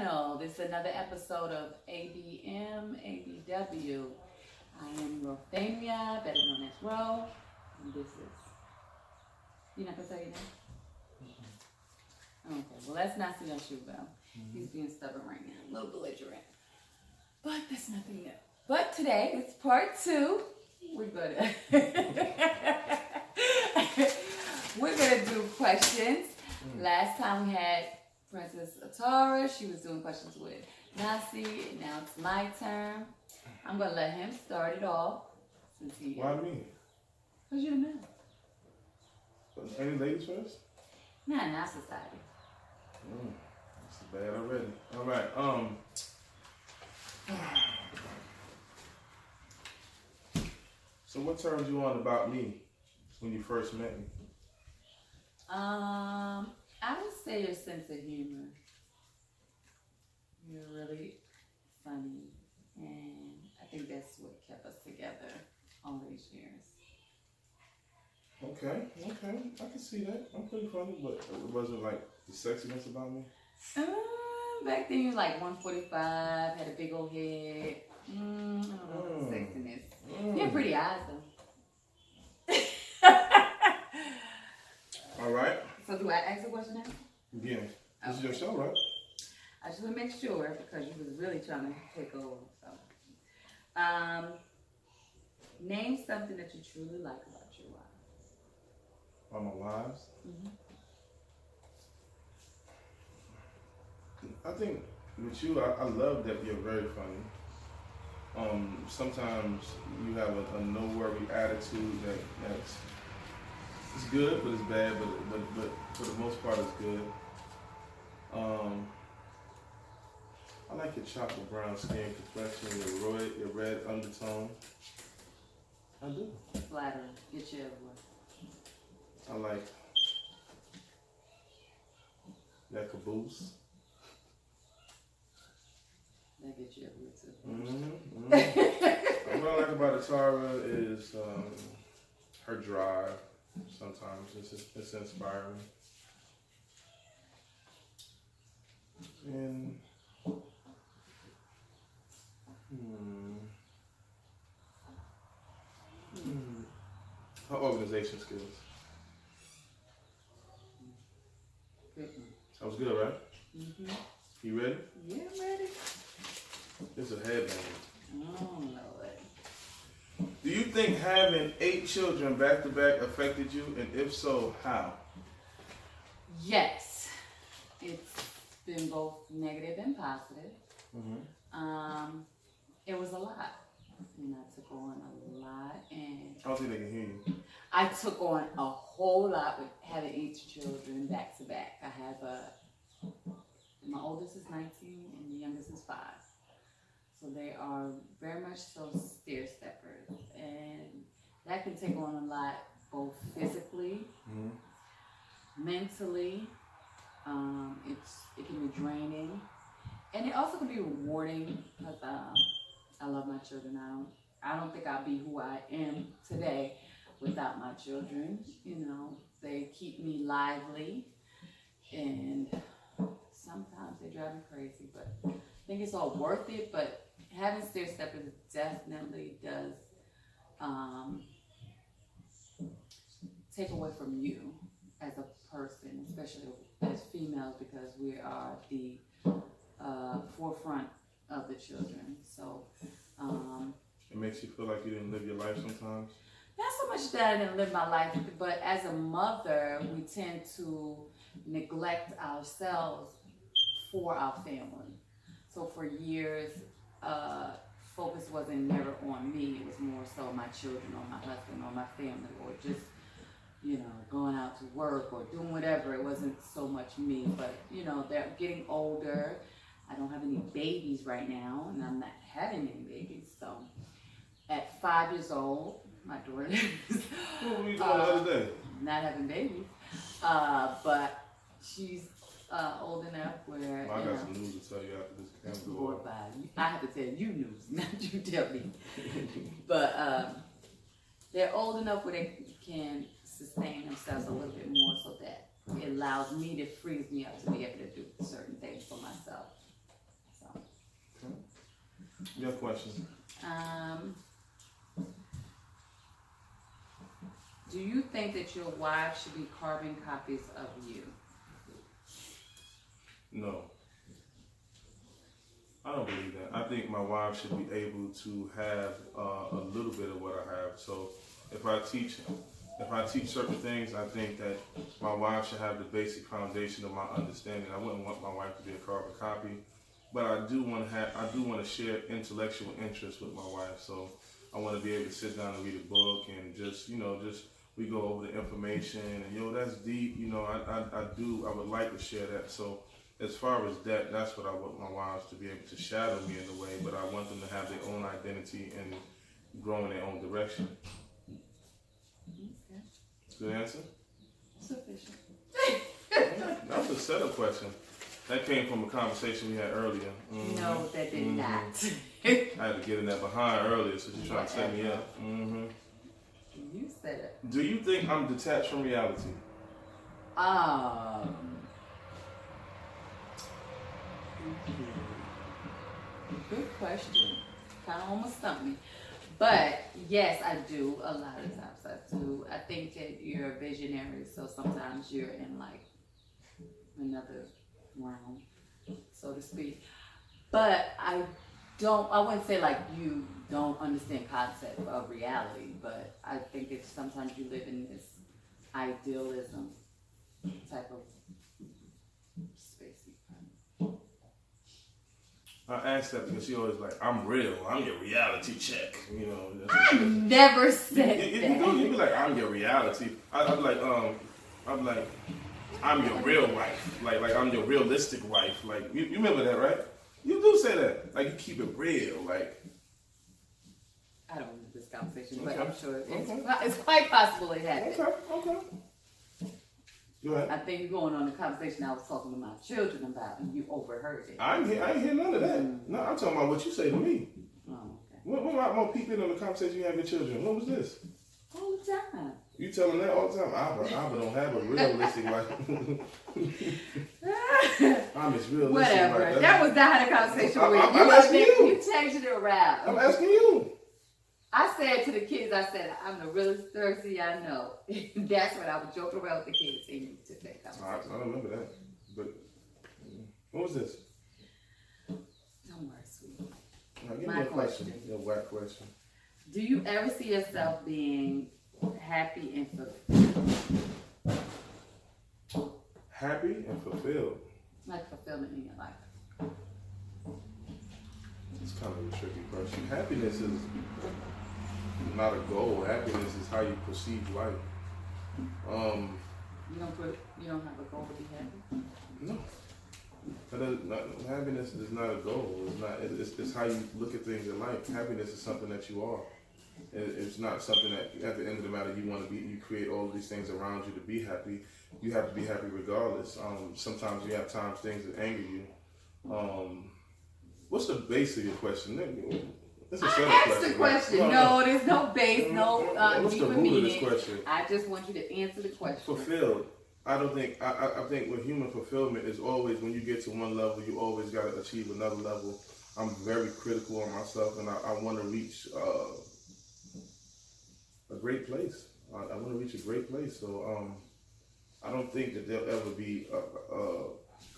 channel. This is another episode of ABM, ABW. I am Rothamia, better known as Ro. And this is... You're not going to say your name? Okay, well that's Nasi on Shubel. He's being stubborn right now, a little belligerent. But that's nothing new. But today, it's part 2. We're gonna do questions. Last time we had Princess Atara. She was doing questions with Nasi. And now it's my turn. I'm gonna let him start it off. Since he Why me? Because you're the man. Any ladies first? Nah, in our society. That's bad already. All right. So what turned you on about me when you first met me? I would say your sense of humor. You're really funny, and I think that's what kept us together all these years. Okay, I can see that. I'm pretty funny, but it wasn't like the sexiness about me. Back then you were like 145, had a big old head. I don't know about the sexiness. You had pretty eyes though. All right. So do I ask a question now? Yeah. This is your show, right? I just want to make sure because you was really trying to take over. So, name something that you truly like about your wife. About my wives? I think with you, I love that you're very funny. Sometimes you have a no worry attitude that's it's good, but it's bad. But for the most part, it's good. I like your chocolate brown skin complexion, your red undertone. I do. Flattering. Get you everywhere. I like that caboose. That gets you everywhere too. What I like about Atara is her drive. Sometimes it's inspiring. And her organization skills. Good. That was good, right? You ready? Yeah, I'm ready. It's a headband. Oh, Lord. Do you think having 8 children back to back affected you? And if so, how? Yes. It's been both negative and positive. It was a lot. And I took on a lot. And I don't think they can hear you. I took on a whole lot with having 8 children back to back. I have my oldest is 19 and the youngest is 5. So they are very much so stair-steppers. And that can take on a lot, both physically, mentally. It can be draining. And it also can be rewarding because I love my children. I don't think I'll be who I am today without my children. You know, they keep me lively, and sometimes they drive me crazy. But I think it's all worth it. But having stair steppers definitely does take away from you as a person, especially as females, because we are the forefront of the children. So It makes you feel like you didn't live your life sometimes? not so much that I didn't live my life, but as a mother, we tend to neglect ourselves for our family. So for years, focus wasn't never on me. It was more so my children or my husband or my family or just, going out to work or doing whatever. It wasn't so much me, but, they're getting older. I don't have any babies right now, and I'm not having any babies. So at 5 years old, my daughter is What were you doing the other day? not having babies, but she's old enough where Well, I got some news to tell you after this camera goes off. I have to tell you news, not you tell me. But they're old enough where they can sustain themselves a little bit more, so that it allows me to frees me up to be able to do certain things for myself. Your question. Do you think that your wife should be carbon copies of you? No. I don't believe that. I think my wife should be able to have a little bit of what I have. So if I teach certain things, I think that my wife should have the basic foundation of my understanding. I wouldn't want my wife to be a carbon copy, but I do want to share intellectual interest with my wife. So I want to be able to sit down and read a book and just we go over the information and that's deep. I would like to share that. So as far as that's what I want my wives to be able to shadow me in a way, but I want them to have their own identity and grow in their own direction. Okay. Good answer? Sufficient. That was a setup question. That came from a conversation we had earlier. Mm-hmm. No, that did not. I had to get in that behind earlier, so she's trying to set me up. Mm-hmm. You said it. Do you think I'm detached from reality? Good question. Kind of almost stumped me. But yes, I do. A lot of times I do. I think that you're a visionary, so sometimes you're in like another realm, so to speak. But I wouldn't say like you don't understand concept of reality, but I think that sometimes you live in this idealism type of spacey kind of. I asked that because she always like, I'm real, I'm your reality check, I never said that. You be like, I'm your reality. I'm like, I'm your real wife. Like I'm your realistic wife. Like, you remember that, right? You do say that. Like, you keep it real. Like, I don't remember this conversation, but okay. I'm sure it's quite possible it happened. Okay. Go ahead. I think you're going on the conversation I was talking to my children about, and you overheard it. I ain't hear none of that. No, I'm talking about what you say to me. Oh, okay. When I'm gonna peep in on the conversation you have with children? What was this? All the time. You tell them that all the time? Abba don't have a realistic life. I'm as realistic. Whatever. Like that was not how the conversation went. I'm asking you. You changed it around. I'm asking you. I said to the kids, I'm the realest Thursday I know. That's what I would joke around with the kids and you took that conversation. I don't remember that. But what was this? Don't worry, sweetie. Give me a question. Your whack question. Do you ever see yourself being happy and fulfilled? Happy and fulfilled? Like fulfillment in your life. It's kind of a tricky question. Happiness is not a goal. Happiness is how you perceive life. You don't have a goal to be happy? No. Happiness is not a goal. It's how you look at things in life. Happiness is something that you are. It's not something that at the end of the matter you want to be. You create all of these things around you to be happy. You have to be happy regardless. Sometimes you have things that anger you. What's the base of your question? That's a asked the question. No, there's no base, no what's the root of this question? I just want you to answer the question. Fulfilled. I think with human fulfillment is always when you get to one level, you always got to achieve another level. I'm very critical on myself, and I want to reach a great place. I want to reach a great place. So I don't think that there'll ever be a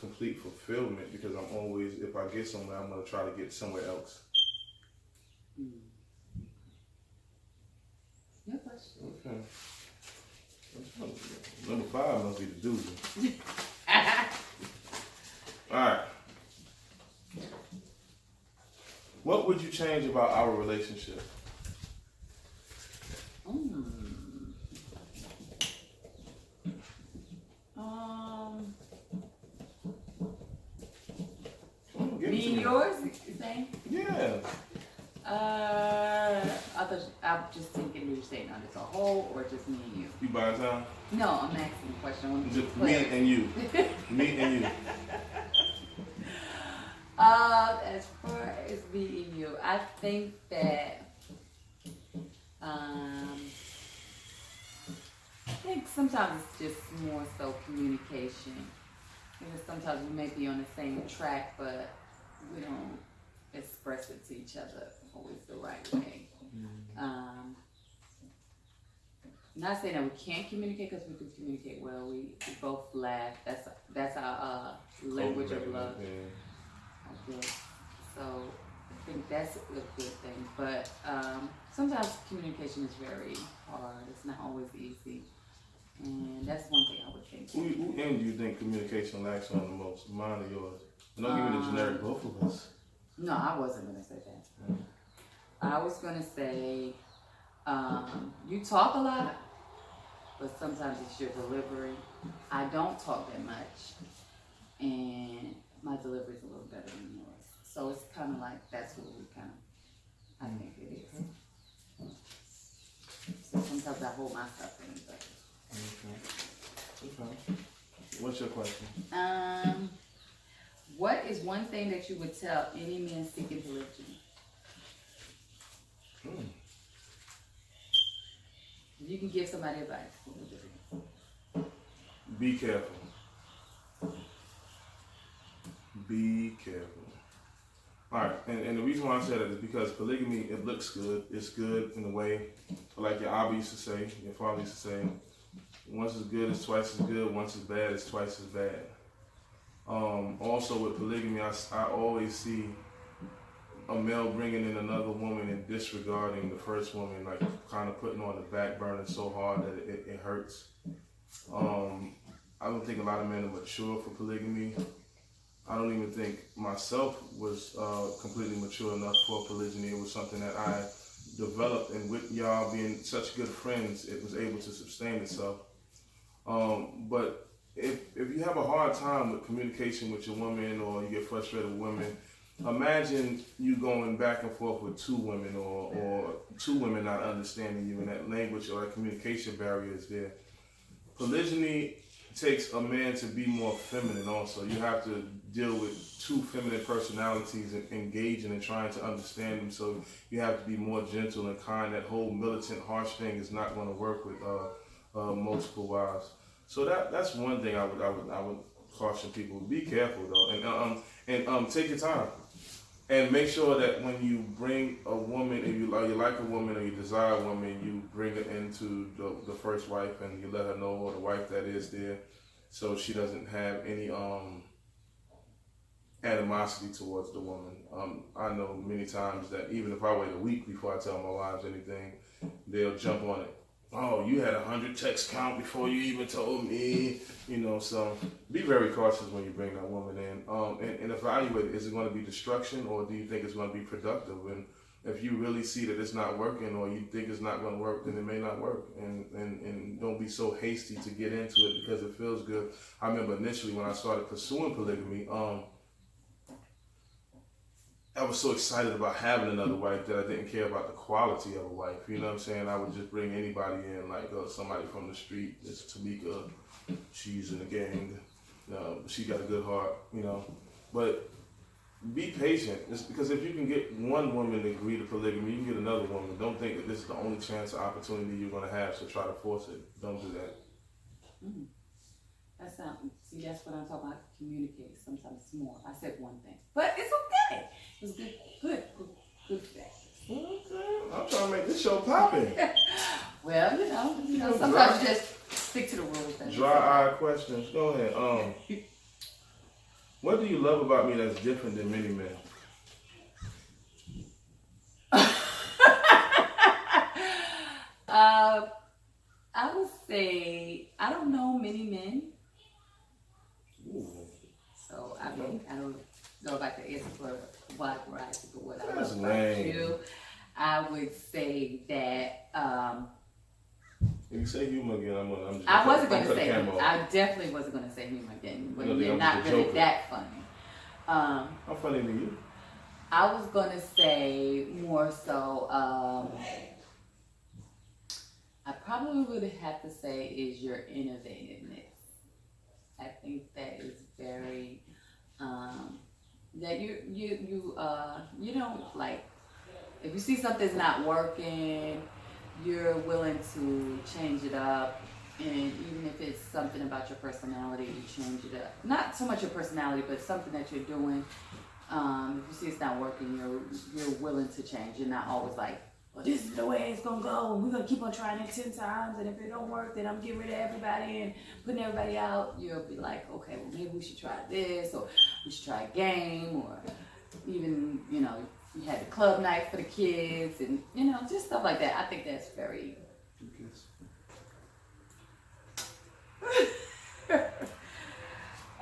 complete fulfillment because I'm always, if I get somewhere, I'm going to try to get somewhere else. Your question. Okay. Number 5 must be the doozy. All right. What would you change about our relationship? Me and yours, you saying? Yeah. I'm just thinking you're saying on as a whole or just me and you? You buying time? No, I'm asking a question. I want to Just me and you. Me and you. As far as me and you, I think that sometimes it's just more so communication. Because sometimes we may be on the same track, but we don't express it to each other always the right way. Not saying that we can't communicate, because we do communicate well. We both laugh. That's our language of love, I guess. So I think that's a good thing. But sometimes communication is very hard. It's not always easy, and that's one thing I would think. Who end do you think communication lacks on the most? Mine or yours? I'm not giving a generic both of us. No, I wasn't gonna say that. I was gonna say you talk a lot, but sometimes it's your delivery. I don't talk that much, and my delivery is a little better than yours. So it's kind of like that's what we kind of, I think it is. So sometimes I hold my stuff in, but. Okay. What's your question? What is one thing that you would tell any man seeking polygyny? You can give somebody advice. Be careful. Be careful. Alright, and the reason why I said that is because polygamy, it looks good. It's good in a way. Like your Abba used to say, your father used to say, once it's good, it's twice as good. Once it's bad, it's twice as bad. Also with polygamy, I always see a male bringing in another woman and disregarding the first woman, like kind of putting on the back burner so hard that it hurts. I don't think a lot of men are mature for polygamy. I don't even think myself was completely mature enough for polygyny. It was something that I developed, and with y'all being such good friends, it was able to sustain itself. But if you have a hard time with communication with your woman, or you get frustrated with women, imagine you going back and forth with two women, or two women not understanding you, and that language or that communication barrier is there. Polygyny takes a man to be more feminine also. You have to deal with two feminine personalities and engaging and trying to understand them, so you have to be more gentle and kind. That whole militant, harsh thing is not going to work with multiple wives. So that's one thing I would caution people. Be careful though, and take your time, and make sure that when you bring a woman, if you like a woman or you desire a woman, you bring her into the first wife, and you let her know, or the wife that is there, so she doesn't have any animosity towards the woman. I know many times that even if I wait a week before I tell my wives anything, they'll jump on it. Oh, you had 100 text count before you even told me, so be very cautious when you bring that woman in, and evaluate it. Is it going to be destruction, or do you think it's going to be productive? And if you really see that it's not working, or you think it's not going to work, then it may not work, and don't be so hasty to get into it because it feels good. I remember initially when I started pursuing polygamy, I was so excited about having another wife that I didn't care about the quality of a wife. You know what I'm saying? I would just bring anybody in, like somebody from the street. It's Tamika. She's in the gang. She got a good heart, But be patient. It's because if you can get one woman to agree to polygamy, you can get another woman. Don't think that this is the only chance or opportunity you're going to have, so try to force it. Don't do that. Mm. That's what I'm talking about. Communicate. Sometimes it's more. I said one thing, but it's okay. It was good thing. Okay. I'm trying to make this show popping. Well, sometimes you just stick to the rules. Dry-eyed questions. Go ahead. What do you love about me that's different than many men? I would say I don't know many men. Ooh. So I don't know if I can answer for a wide variety, but what I That's love about you, I would say that. If you say humor again, I'm just. I wasn't going to say. I definitely wasn't going to say humor again. But you're not really that funny. I'm funny to you. I was going to say more so. I probably would have to say is your innovativeness. I think that is very that you don't like if you see something's not working, you're willing to change it up, and even if it's something about your personality, you change it up. Not so much your personality, but something that you're doing. If you see it's not working, you're willing to change. You're not always like, well, this is the way it's gonna go. We're gonna keep on trying it 10 times, and if it don't work, then I'm getting rid of everybody and putting everybody out. You'll be like, okay, well maybe we should try this, or we should try a game, or even you had a club night for the kids, and just stuff like that. I think that's very.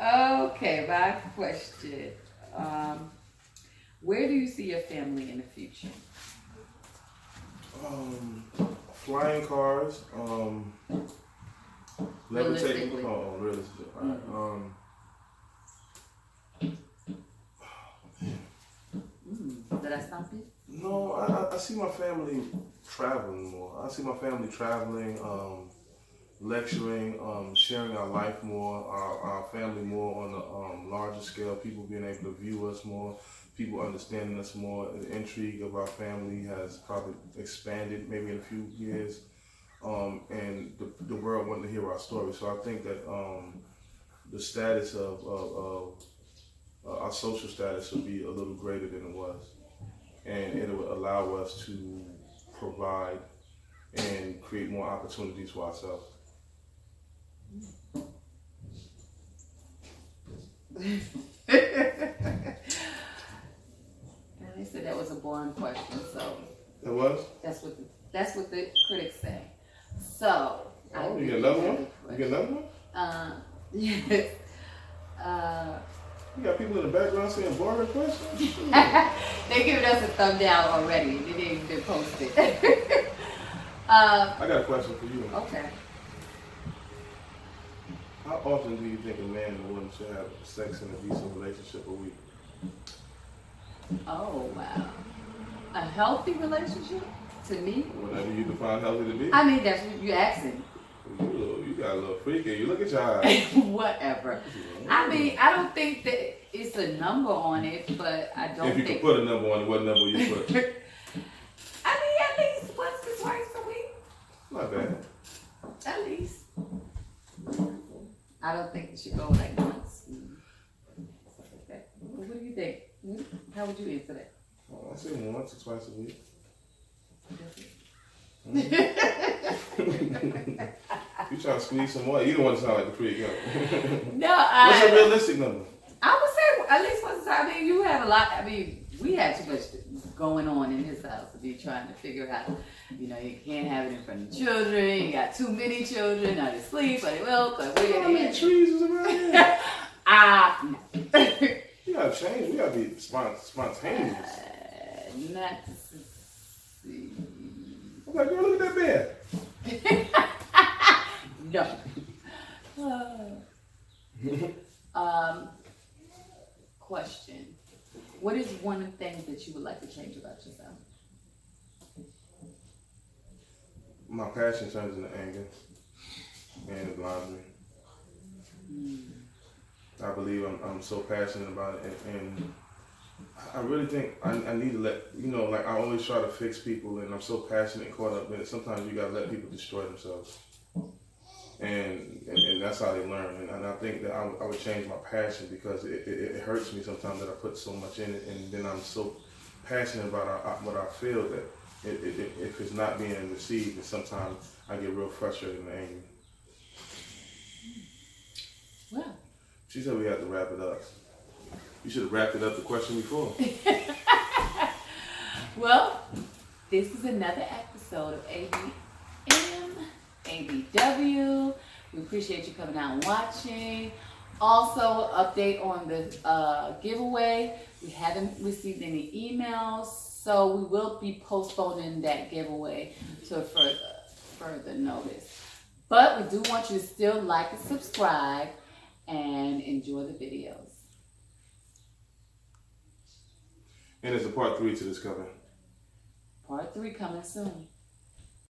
Okay, my question. Where do you see your family in the future? Flying cars. Levitating. Realistically. Realistic. All right. Did I stump you? No, I see my family traveling more. I see my family traveling, lecturing, sharing our life more, our family more on a larger scale. People being able to view us more. People understanding us more. The intrigue of our family has probably expanded maybe in a few years, and the world wanting to hear our story. So I think that the status of our social status will be a little greater than it was, and it will allow us to provide and create more opportunities for ourselves. They said that was a boring question, so It was? that's what the critics say. So You get another one? You get another one? Yes. You got people in the background saying boring questions? They giving us a thumb down already. They didn't even post it. I got a question for you. Okay. How often do you think a man and a woman should have sex in a decent relationship a week? Oh wow. A healthy relationship to me? Whatever you define healthy to be. I mean that's what you're asking. You got a little freaky. You look at your eyes. Whatever. I mean, I don't think that it's a number on it, but I don't If you think. could put a number on it, what number you put? I mean, at least once or twice a week. Not bad. At least. I don't think it should go like once. Stuff like that. What do you think? How would you answer that? I say once or twice a week. You trying to squeeze some more? You don't want to sound like a freak, yo. No, What's a realistic number? I would say at least once a time. I mean, you have a lot. I mean, we have too much going on in his house to be trying to figure out. You can't have it in front of the children. You got too many children. Are they asleep? Are they woke? How many trees is around here? No. You gotta change. We gotta be spontaneous. Not to see. I'm like, girl, look at that bear. No. Question. What is one of the things that you would like to change about yourself? My passion turns into anger and blindly. I believe I'm so passionate about it, and I really think I need to let, like I always try to fix people, and I'm so passionate and caught up in it. Sometimes you gotta let people destroy themselves. And that's how they learn. And I think that I would change my passion, because it hurts me sometimes that I put so much in it, and then I'm so passionate about what I feel that if it's not being received, and sometimes I get real frustrated and angry. Well. She said we had to wrap it up. You should have wrapped it up the question before. Well, this is another episode of ABW. We appreciate you coming out and watching. Also, update on the giveaway. We haven't received any emails, so we will be postponing that giveaway to further notice. But we do want you to still like and subscribe and enjoy the videos. And there's a part 3 to this coming. Part 3 coming soon.